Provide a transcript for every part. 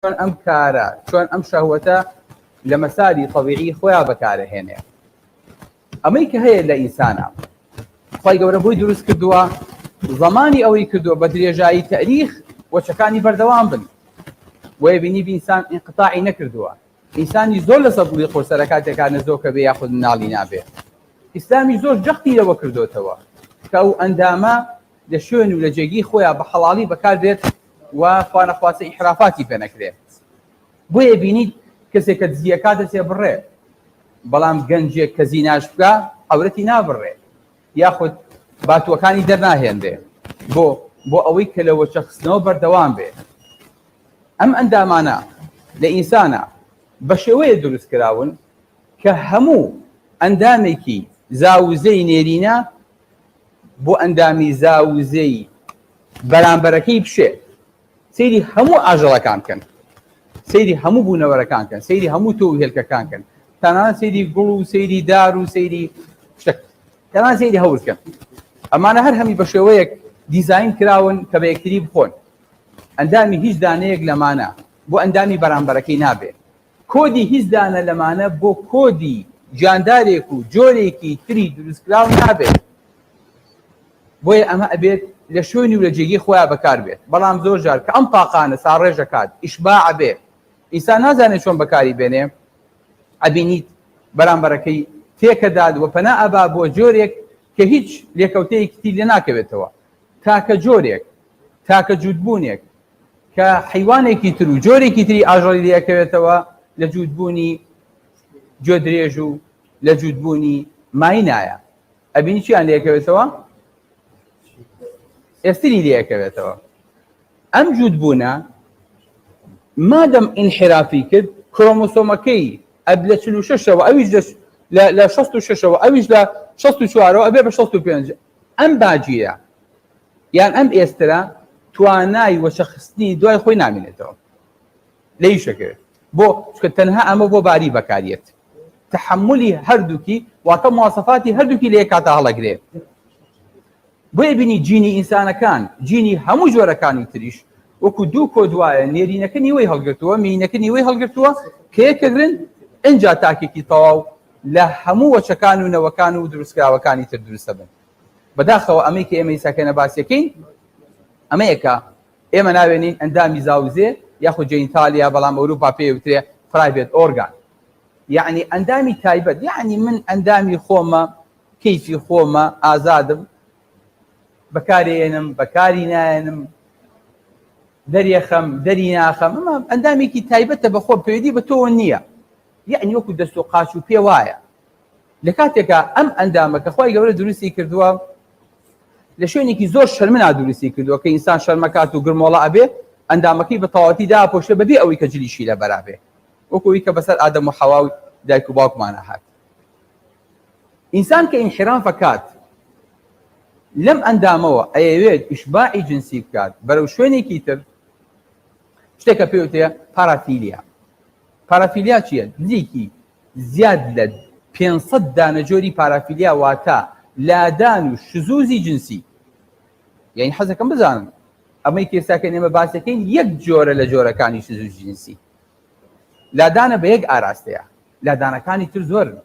چۆن ئەم کارە چۆن ئەم شەهوەتە لە مەساری طەبیعی خۆیان بەکارەهێنێ. ئەمەی کە هەیە لە ئینسانە خۆی گەورە بۆی دروست کردووە زەمانی ئەوەی کردووە بە درێژایی تەریخ وەچەکانی بەردەوام بن وەیە بینی ئینسان ئینقتاعی نەکردووە. ئینسانی زۆر لە سەبووری خۆسەرە کاتێکا نەزۆکە بێ یاخود ناڵی نابێ. ئیسلامی زۆر جەختی لەوە کردوتەوە کە ئەو ئەندامە لە شوێن و لە جێگی خۆیان بە حەڵاڵی بەکاردێت و خوانەخواسە ئیحرافاتی پێ نەکرێت. بۆیە بینیت کەسێک کە دزیەکە دەچێ بڕێ بەڵام گەنجێک کە زیناش بکە عەورەتی نابڕێ یاخود باتووەکانی دەرناهێندێ بۆ ئەوەی کە لەوە چەخستنەوە بەردەوام بێ. ئەم ئەندامانە لە ئینسانە بە شێوەیە دروست کراون کە هەموو ئەندامێکی زاوزەی نێرینە بۆ ئەندامی زاوزەی بەرامبەرەکەی بشێ سەیری هەموو ئاژەڵەکان کەن، سەیری هەموو بوونەوەرەکان کەن، سەیری هەموو تۆ و هێلکەکان کەن، تەنانەت سەیری گوڵ و سەیری دار و سەیری شتێک، تەنانەت سەیری هەورکەن. ئەمانە هەر هەمی بە شێوەیەک دیزاین کراون کە بە یەکتری بخۆن. ئەندامی هیچ دانەیەک لەمانە بۆ ئەندامی بەرامبەرەکەی نابێت. کۆدی هیچ دانە لەمانە بۆ کۆدی جاندارێک و جۆرێکی تری دروستکراو نابێت. بۆیە ئەمە ئەبێت لە شوێنی و لە جێگی خۆیان بەکار بێت. بەڵام زۆر جار کە ئەم تاقانە ساڕێژەکات ئیشباع بێ ئینسان نازانێت چۆن بەکاری بێنێ ئەبینیت بەرامبەرەکەی تێکەداد و پەنا ئەبا بۆ جۆرێک کە هیچ لێکەوتەیەکی تری لێ ناکەوێتەوە تاکە جۆرێک تاکە جوودبوونێک کە حیوانێکی تر و جۆرێکی تری ئاژەڵی لێکەوێتەوە لە جوودبوونی گوێ درێژ و لە جوودبوونی مای نایە. ئەبینی چیان لێکەوێتەوە؟ ئێستری لێکەوێتەوە. ئەم جوودبوونە مادەم ئینحرافی کرد کرۆمۆسۆمەکەی ئەب لە 46ەوە ئەویش لە 66ەوە ئەویش لە 64ەوە ئەبێ بە 65. ئەم باجیە یان ئەم ئێسترە توانای وەچەخستنی دوای خۆی نامێنێتەوە لەی شەکرد بۆ چکە تەنها ئەمە بۆ باری بەکارێت تحملی هەردووکی واتە مواسەفاتی هەردووکی لە یەک کاتە هەڵەگرێت. بۆیە بینی جینی ئینسانەکان جینی هەموو جۆرەکانی تریش وەکو دوو کۆدوایە نێرینەکە نیوەی هەڵگرتووە مینەکە نیوەی هەڵگرتووە کە یەکەگرن ئەنجا تاکێکی تەواو لە هەموو وەچەکان و نەوەکان و دروستکراوەکانی تر دروستە بن. بەداخەوە ئەمەی کە ئێمە ئیساکەنە باسیەکەین ئەمەیەکە ئێمە ناوێنین ئەندامی زاوزێ یاخود جێنیتالیا بەڵام ئەوروپا پێوترێ پرایڤێت ئۆرگان یعنی ئەندامی تایبەت یعنی من ئەندامی خۆمە کەیفی خۆمە ئازادم بەکارێنم بەکاری نایەنم دەریەخەم دەری ناخەم ئەمە ئەندامێکی تایبەتە بەخۆ پێویستی بە تۆ نییە یعنی وەکو دەست و قاچ و پێ وایە. لە کاتێکە ئەم ئەندامە کە خۆی گەورە دروستی کردووە لە شوێنێکی زۆر شەرمنا دروستی کردووە کە ئینسان شەرمەکات و گرمۆڵە ئەبێ ئەندامەکەی بە تەواوەتی داپۆشتە بەبێ ئەوەی کە جلیشی لە بەرابێ وەکوی کە بەسەر ئادەم و حەوا و دایک و باوکمانە هات. ئینسان کە ئینحراف کات لەم ئەندامەوە ئەیەوێت ئیشباعی جنسی بکات بەرەو شوێنێکی تر شتێکە پێوتەیە پارافیلیا. پارافیلیا چییە؟ نزیکی زیاد لە 500 دانەجۆری پارافیلیا واتە لادان و شزوزی جنسی. یعنی حەزەکەم بزانم ئەمەی کێساکە نێمە باسەکەین یەک جۆرە لە جۆرەکانی شزوزی جنسی. لادانە بە یەک ئاراستەیە لادانەکانی تر زۆرن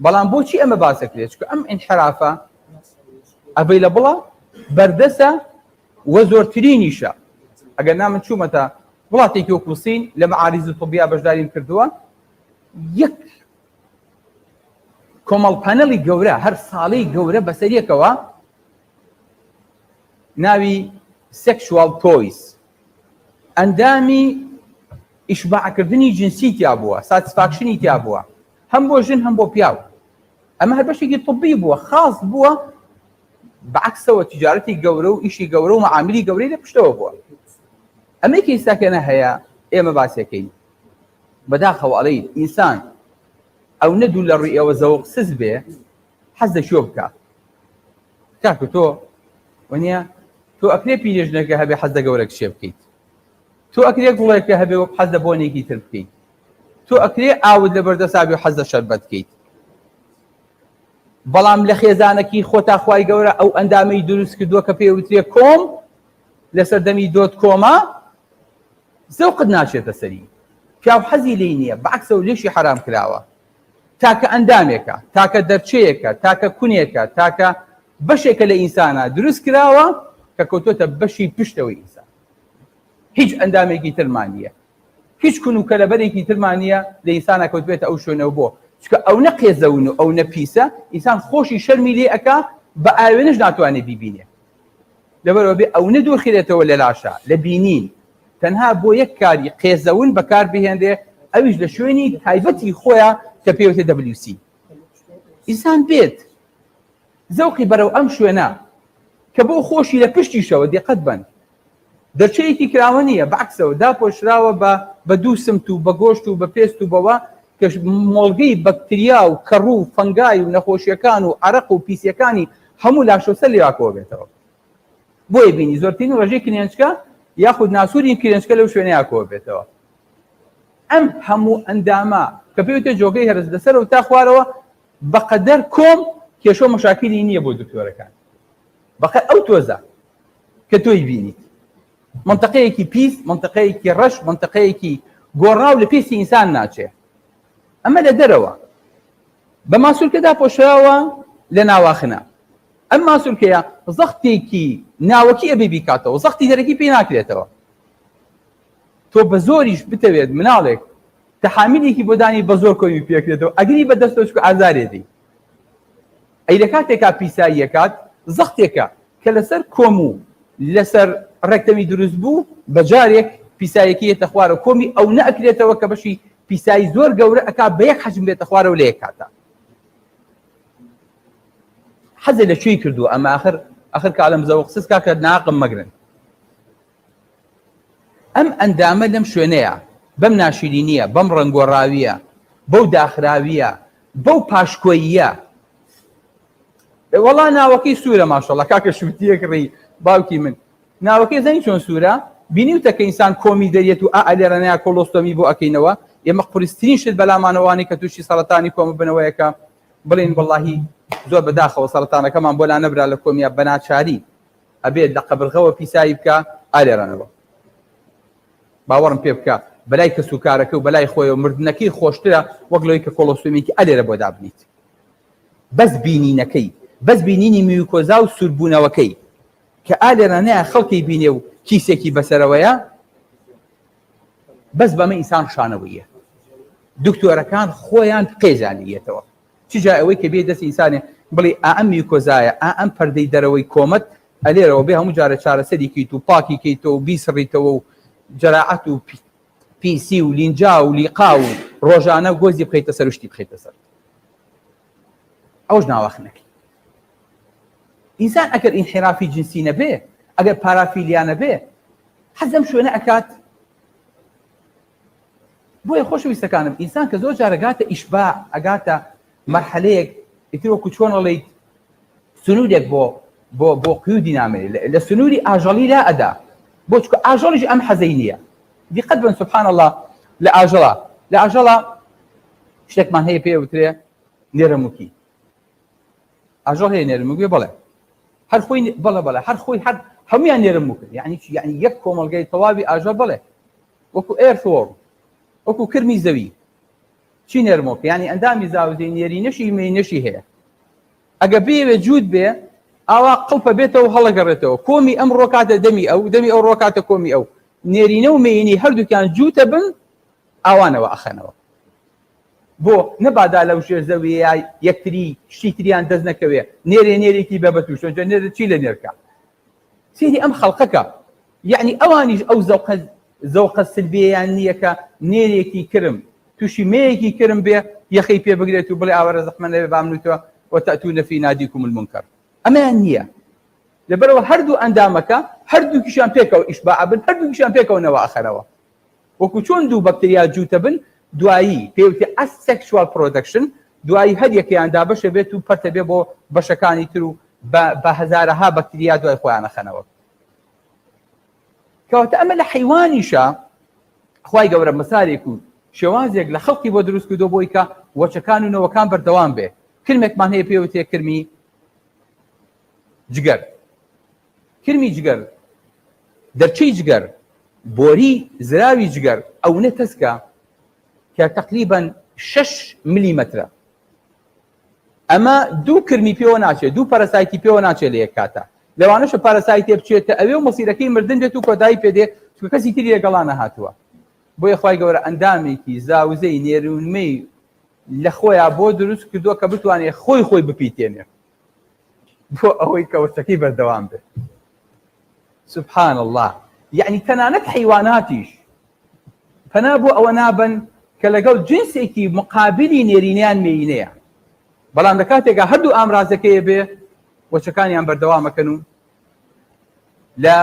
بەڵام بۆچی ئەمە باسەکرێت چکە ئەم ئینحرافە ئەبەی لە بڵە بەردەسە وە زۆرترینیشە. ئەگەر نامن چوومەتە وڵاتێکی وەکو سین لە مەعاریز طبیا بەشداریم کردووە یەک کۆمەڵ پانەڵی گەورە هەر ساڵی گەورە بەسەریەکەوە ناوی سێکشوال تۆیس ئەندامی ئیشباعکردنی جنسی تیا بووە ساتسفاکشنی تیا بووە هەم بۆ ژن هەم بۆ پیاو. ئەمە هەر بەشێکی طبی بووە خاص بووە بەعکسەوە تیجارەتی گەورە و ئیشی گەورە و مەعاملی گەورەی لە پشتەوە بووە. ئەمەی کە ئێستاکەنە هەیە ئێمە باسیەکەین بەداخەوە ئەڵێین ئینسان ئەو نەدوو لە ڕووی ئێوە زەوق سز بێ حەز لە شۆ بکە کاکە تۆ وەنیە تۆ ئەکرێ پیرێژنەکە هەبێ حەز لە گەورە کشێ بکەیت تۆ ئەکرێ گوڵێکە هەبێ وەک حەز لە بۆنێکی تر بکەیت تۆ ئەکرێ ئاوت لە بەردەسابی و حەز لە شەربەت بکەیت بەڵام لە خێزانەکی خۆتا خوای گەورە ئەو ئەندامەی دروست کردووە کە پێوترێ کۆم لەسەر دەمی دۆت کۆما زەوقت ناچێتە سەری پیاو حەزی لێی نییە بەعکسەوە لێشی حرام کراوە تاکە ئەندامێکە تاکە دەرچەیەکە تاکە کونێکە تاکە بەشێکە لە ئینسانە دروست کراوە کە کەوتۆتە بەشی پشتەوەی ئینسان هیچ ئەندامێکی ترمان نییە هیچ کون و کەلەبەرێکی ترمان نییە لە ئینسانە کەوتبێتە ئەو شوێنەوە بۆ چکە ئەو نەقێزەون و ئەو نەپیسە ئینسان خۆشی شەرمی لێ ئەکا بە ئاوێنش ناتوانێت بیبینێ لەبەرەوە بێ ئەو نەدۆخرێتەوە لە لاشە لە بینین تەنها بۆ یەک کاری قێزەون بەکار بهێندێ ئەویش لە شوێنی تایبەتی خۆیە کە پێوتێ WC ئینسان بێت زەوقی بەرەو ئەم شوێنە کە بۆ خۆشی لە پشتیشەوە دقت بن دەرچەیەکی کراوە نییە بەعکسەوە داپۆشراوە بە دوو سمت و بە گۆشت و بە پێست و بەوە کە مۆڵگەی بەکتریا و کەڕوو و فەنگای و نەخۆشیەکان و عەرەق و پیسیەکانی هەموو لاشۆسەر لێواکەوە بێتەوە بۆیە بینی زۆرترین ڕێژەی کرێنچکە یاخود ناسووری کرێنچکە لەو شوێنەیەکەوە بێتەوە ئەم هەموو ئەندامە کە پێوتە جۆگەی هەرس لەسەرەوە تا خوارەوە بەقەدەر کۆم کێشۆ مەشاکلی نییە بۆ دکتۆرەکان بەقە ئەو تۆزە کە تۆی بینیت منطقەیەکی پیس منطقەیەکی ڕەش منطقەیەکی گۆڕاو لە پێسی ئینسان ناچێ ئەمە لە دەرەوە بە ماسوولکەدا پۆشراوە لە ناواخنا ئەم ماسوولکەیە زەختێکی ناوەکی ئەبێ بیکاتەوە زەختی دەرەکی پێ ناکرێتەوە تۆ بە زۆریش بتەوێت مناڵێک تەحامیلێکی بۆ دانی بە زۆر کۆمی پێکرێتەوە ئەگری بە دەستۆ چکە ئازارێتی ئەی لە کاتێکا پیساییەکات زەختێکە کە لەسەر کۆم و لەسەر ڕێکتەمی دروست بوو بە جارێک پیسایەکیێتە خوارە کۆمی ئەو نەئەکرێتەوە کە بەشی پیسایی زۆر گەورە ئەکا بە یەک حەجم بێتە خوارەوە لە یەک کاتە حەزە لە کوێی کردووە ئەمە ئاخر کاڵم زەوق قسەس کاکە ناقم مەگرن ئەم ئەندامە لەم شوێنەیە بەم ناشرینیە بەم ڕەنگۆڕاویە بەو داخراویە بەو پاشکۆییە وەڵا ناوەکەی سوورە ماشەڵڵا کاکە شووتیەک ڕێی باوکی من ناوەکەی زەنی چۆن سوورە بینیوتە کە ئینسان کۆمی دەریێت و ئالێرەنەیە کۆلۆستۆمی بۆ ئەکەینەوە ئێمە قورسترین شت بەلامانەوانی کە تووشی سەرەتانی کۆمە بنەوەیەکە بڵێن وەڵڵاهی زۆر بەداخەوە سەرەتانەکەمان بۆ لا نەبرا لە کۆمیە بەناچاری ئەبێت لە قەبرغەوە پیسایی بکە ئالێرەنەوە باوەڕم پێ بکە بەلای کەسوکارەکە و بەلای خۆیەوە مردنەکەی خۆشترە وەک لەوەی کە کۆلۆستۆمیکی ئەلێرە بۆ دابنیت بەس بینینەکەی بەس بینینی میوکۆزا و سوربوونەوەکەی کە ئالێرانەیە خەڵکی بینێ و کیسێکی بەسەرەوەیە بەس بەمە ئینسان شانەوەیە دکتۆرەکان خۆیان قێزانیەتەوە چجا ئەوەی کە بێ دەست ئینسانێ بڵێ ئەم میوکۆزایە ئەم پەردەی دەرەوەی کۆمەت ئەلێرەوە بێ هەموو جارە چارەسەری کەیت و پاکی کەیتەوە و بیسڕیتەوە و جەراعەت و پیسی و لینجا و لیقا و ڕۆژانە گۆزی بخەیتە سەر شتی بخەیتە سەر ئەوش ناواخنەکەی ئینسان ئەگەر ئینحرافی جنسی نەبێ ئەگەر پارافیلیا نەبێ حەزم شوێنە ئەکات بۆیە خۆشەویستەکانم ئینسان کە زۆر جار ئەگاتە ئیشباع ئەگاتە مەرحەلەیەک ئیتر وەکو چۆن ئەڵێیت سنوورێک بۆ قیودی نامێنێت لە سنووری ئاژەڵی لا ئەدا بۆ چکە ئاژەڵیش ئەم حەزەی نییە دیقەت بن سوبحان الله لە ئاژەڵا شتێکمان هەیە پێ وترێ نێرەمووکی ئاژەڵ هەیە نێرەمووکی بەڵێ هەر خۆی بەڵێ هەر خۆی هەر هەمویان نێرەمووکن یعنی یەک کۆمەڵگەی تەواوی ئاژەڵ بڵێ وەکو ئێرفۆر وەکو کرمی زەوی چی نێرمۆکە یعنی ئەندامی زاوزەی نێرینەشی مێینەشی هەیە ئەگە بێوێ جوود بێ ئاوا قڵپە بێتەوە هەڵەگەڕێتەوە کۆمی ئەم ڕۆکاتە دەمی ئەو ڕۆکاتە کۆمی ئەو نێرینە و مێینی هەردووکیان جووتە بن ئاوانەوە ئەخەنەوە بۆ نەبادا لەو ژێر زەویە یەکتری شتی تریان دەست نەکەوێ نێرێ نێرێکی بە بەتوشە نێرە چی لە نێرکە سێری ئەم خەڵقەکە یعنی ئەوانیش ئەو زەوقە سلبیەیان نییە کە نێرێکی کرم تووشی مەیەکی کرم بێ یەخەی پێ بگرێت و بڵێ ئاوەرە زەحمە نەبێ بامنوتەوە وتەئتونە فی نادیکم المنکر ئەمەیان نییە لەبەرەوە هەردوو ئەندامەکە هەردووکیشیان پێکەوە ئیشباع بن هەردووکیشیان پێکەونەوە ئەخەرەوە وەکو چۆن دوو بەکتریا جووتە بن دوایی پێوتێ ئەسێکشوال پرۆدەکشن دوایی هەر یەکەیاندا بەشە بێت و پەرتە بێ بۆ بەشەکانی تر و بە هەزارەها بەکتریا دوای خۆیان ئەخەنەوە کەواتە ئەمە لە حیوانیشە خوای گەورە مەسالێک و شێوازێک لە خەڵقی بۆ دروست کردو بۆی کە وەچەکان و نەوەکان بەردەوام بێ کرمێکمان هەیە پێوتێ کرمی جگەر کرمی جگەر دەرچەی جگەر بۆری زراوی جگەر ئەوە تەسکە کە تقریبا 6 میلیمەترە. ئەمە دوو کرمی پێوە ناچێت، دوو پاراسایتی پێوە ناچێت لە یەک کاتە. لەوانەشە پاراسایت تێ بچێتە ئەوێ و مەسیرەکەی مردن بێت و کۆتایی پێدێ چونکە کەسی تری لەگەڵا نەهاتووە. بۆیە خوای گەورە ئەندامێکی زاوزەی نێرونمەی لە خۆیان بۆ دروست کردووە کە بتوانێت خۆی بپیتێنێ بۆ ئەوەی کەوتەکەی بەردەوام بێت. سبحان الله. یعنی تەنانەت حیواناتیش پەنا بۆ ئەوە نابن کە لەگەڵ جنسێکی مقابلی نێرینیان مێینەیە، بەڵام لە کاتێکا هەردوو ئامرازەکەیە بێ وەچەکانیان بەردەوامەکەن و لە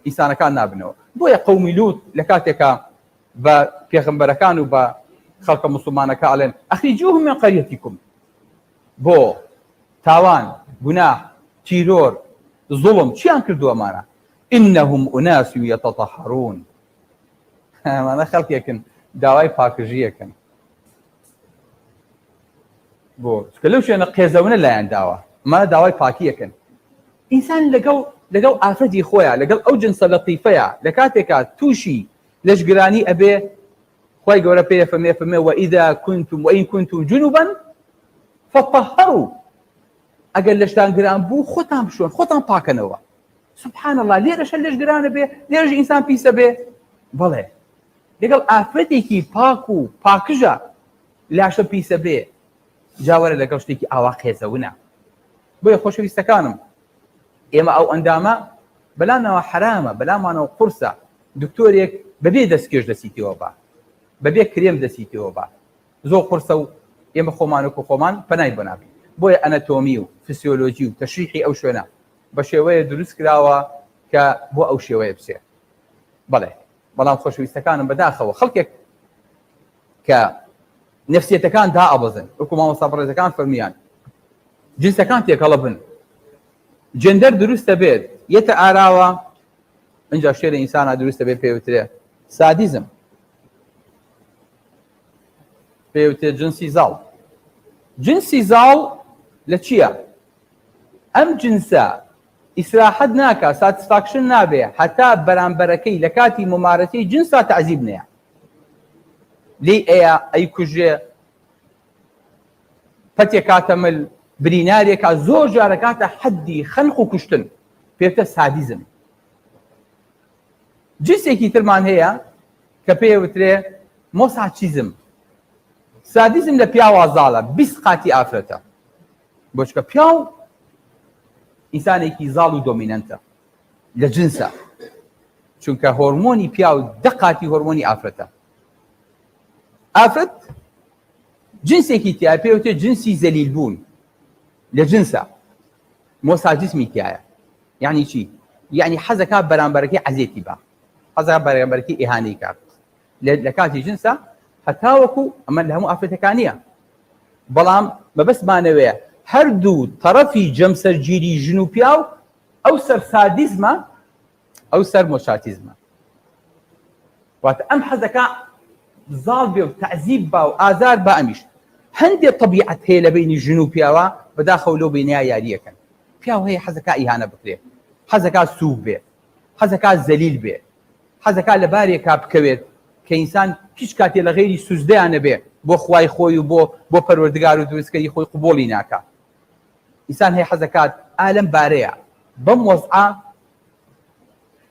ئینسانەکان نابنەوە. بۆیە قەومی لووت لە کاتێکا بە پێغەمبەرەکان و بە خەڵکە موسڵمانەکە ئەڵێن ئەخریجوهم من قەریەتیکم، بۆ تاوان، گوناح، تیرۆر، زوڵم چیان کردووەمانە؟ ئینەهم ئوناس یەتەطەهەڕون. ئەمانە خەڵکێکن داوای پاکژیەکەن بۆ چکە لەو شوێنە قێزەونە لایەن داوە، ئەمانە داوای پاکیەکەن. ئینسان لەگەڵ ئافرەتی خۆیان، لەگەڵ ئەو جنسە لەتیفەیە لە کاتێکا تووشی لەشگرانی ئەبێ خوای گەورە پێ فەرمێ وئیذا کنتم وئین کنتم جونوبا فطهروا. ئەگەر لەشتان گران بوو خۆتان بشۆن، خۆتان پاکەنەوە. سبحان الله. لێرەشە لەشگرانە بێ، لێرەش ئینسان پیسە بێ، بەڵێ لەگەڵ ئافرەتێکی پاک و پاکژە لاشە پیسە بێ، جاوەرە لەگەڵ شتێکی ئاوا قێزەونە. بۆیە خۆشەویستەکانم، ئێمە ئەو ئەندامە بەلامانەوە حرامە، بەلامانەوە قورسە. دکتۆرێک بەبێ دەستکێش دەسیتەوە بە، بەبێ کرێم دەسیتەوە بە، زۆر قورسە و ئێمە خۆمان وەکو خۆمان پەنای بۆ نابین. بۆیە ئەنەتۆمی و فسیۆلۆجی و تەشریحی ئەو شوێنە بە شێوەیە دروست کراوە کە بۆ ئەو شێوەیە بچێ. بەڵێ بەڵام خۆشەویستەکانم بەداخەوە خەڵکێک کە نەفسیەتەکان دائەبەزن، وەکو مامۆستا بەڕێزەکان فەرمیان جنسەکان تێکەڵە بن، جندەر دروستە بێت، یەتە ئاراوە ئەنجا شێرە ئینسانە دروستە بێت پێوترێ سادیزم، پێوتێ جنسی زاڵ. جنسی زاڵ لە چییە؟ ئەم جنسە ئیسراحەت ناکە، ساتسفاکشن نابێ هەتا بەرامبەرەکەی لە کاتی ممارەتەی جنسا تەعزیب نەیە، لێی ئەیە ئەی کوژێ، پەتێک کاتەمل، برینارێکە، زۆر جارە کاتە حەدی خەنق و کوشتن، پێوتە سادیزم. جنسێکی ترمان هەیە کە پێوترێ مۆساچیزم. سادیزم لە پیاوە زاڵە، 20 قاتی ئافرەتە، بۆچکە پیاو ئینسانێکی زاڵ و دۆمینەنتە لە جنسە، چونکە هۆرمۆنی پیاو 10 قاتی هۆرمۆنی ئافرەتە. ئافرەت جنسێکی تیا پێوتێ جنسی زەلیل بوون لە جنسە، مۆساجیزمی تایە. یعنی چی؟ یعنی حەزەکە بەرامبەرەکەی عەزێتی بە، حەزەکە بەرامبەرەکەی ئیهانەی کات لە کاتی جنسە، هەتا وەکو ئەمە لە هەموو ئافرەتەکانیە. بەڵام مەبەستمانەوەیە هەردوو تەرەفی جەمسەرگیری ژن و پیاو ئەو سەر سادیزمە، ئەو سەر مۆساچیزمە. واتە ئەم حەزەکە زاڵ بێ و تەعزیب بە و ئازار بە. ئەمیش هەندێک طەبیعەت هەیە لە بینی ژن و پیاوە، بەداخەو لەو بینیا یاریەکەن. پیاو هەیە حەزەکە ئیهانە بکرێ، حەزەکە سووک بێ، حەزەکە زەلیل بێ، حەزەکە لە بارێکا بکەوێت کە ئینسان هیچ کاتێ لە غەیری سوزدەیانە بێ بۆ خوای خۆی و بۆ پەروەردگار و دروستکەری خۆی قبوڵی ناکە. ئینسان هەیە حەزەکات ئالەم بارەیە بەم وەزعە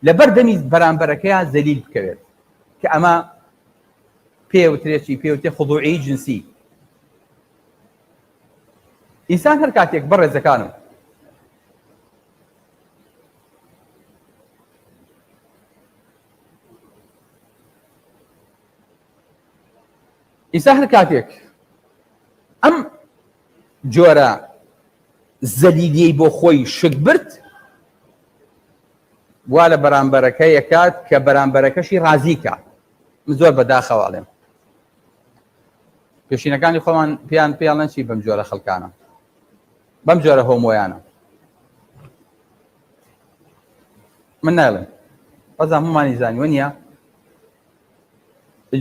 لە بەردەمی بەرامبەرەکەیان زەلیل بکەوێت، کە ئەمە پێوترێکی پێوتێ خضوعی جنسی. ئینسان هەر کاتێک بەڕێزەکانم ئینسان هەر کاتێک ئەم جۆرە زەلیلیەی بۆ خۆی شک برد، وا لە بەرامبەرەکەی یەکات کە بەرامبەرەکەشی ڕازی کات. من زۆر بەداخەواڵێم پێشینەکانی خۆمان پێیان چی بەم جۆرە خەڵکانە، بەم جۆرە هۆمۆیانە. من ناڵێم بەزان هەمومانی زانیوە نییە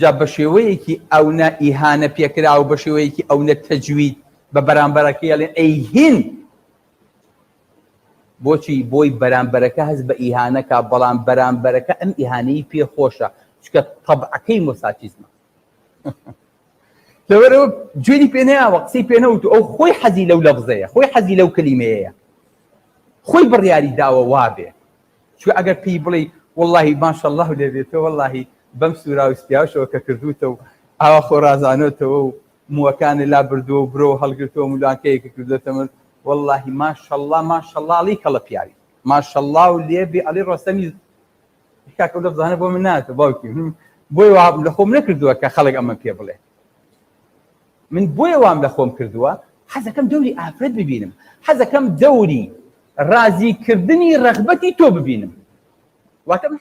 جا بە شێوەیەکی ئەوە ئیهانە پێکرا و بە شێوەیەکی ئەوە تەجوید بە بەرامبەرەکەی ئەڵێن ئەی هین بۆچی بۆی بەرامبەرەکە هەست بە ئیهانەکە بەڵام بەرامبەرەکە ئەم ئیهانەی پێخۆشە چکە تەبعەکەی مۆساچیزمە لەوەرەوە گوێی پێ نەیاوە قسەی پێ نەوت ئەو خۆی حەزی لەو لەفزەیە خۆی حەزی لەو کەلیمەیەیە خۆی بڕیاری داوە وابێ چکە ئەگەر پێی بڵێ وەڵڵاهی ماشەڵڵاه لێ بێتەوە وەڵڵاهی بەم سوراوستیاوشەوە کە کردوتەوە ئاوا خۆڕازانۆتەوە و مووەکانی لا بردووە و برۆ هەڵگرتەوە مولانکەیەکە کردوێتە من وەڵڵاهی ماشەڵڵا ماشەڵڵاڵی کەڵە پیاوی ماشەڵڵا و لێ بێ ئەڵێ ڕۆستەمی کاکە ئەو لەفزانە بۆ من ناتە باوکی بۆی وام لە خۆم نەکردووە کە خەڵک ئەمە پێ بڵێ من بۆیە وام لە خۆم کردووە حەزەکەم دەوری ئافرەت ببینم حەزەکەم دەوری ڕازیکردنی ڕەغبەتی تۆ ببینم واتە من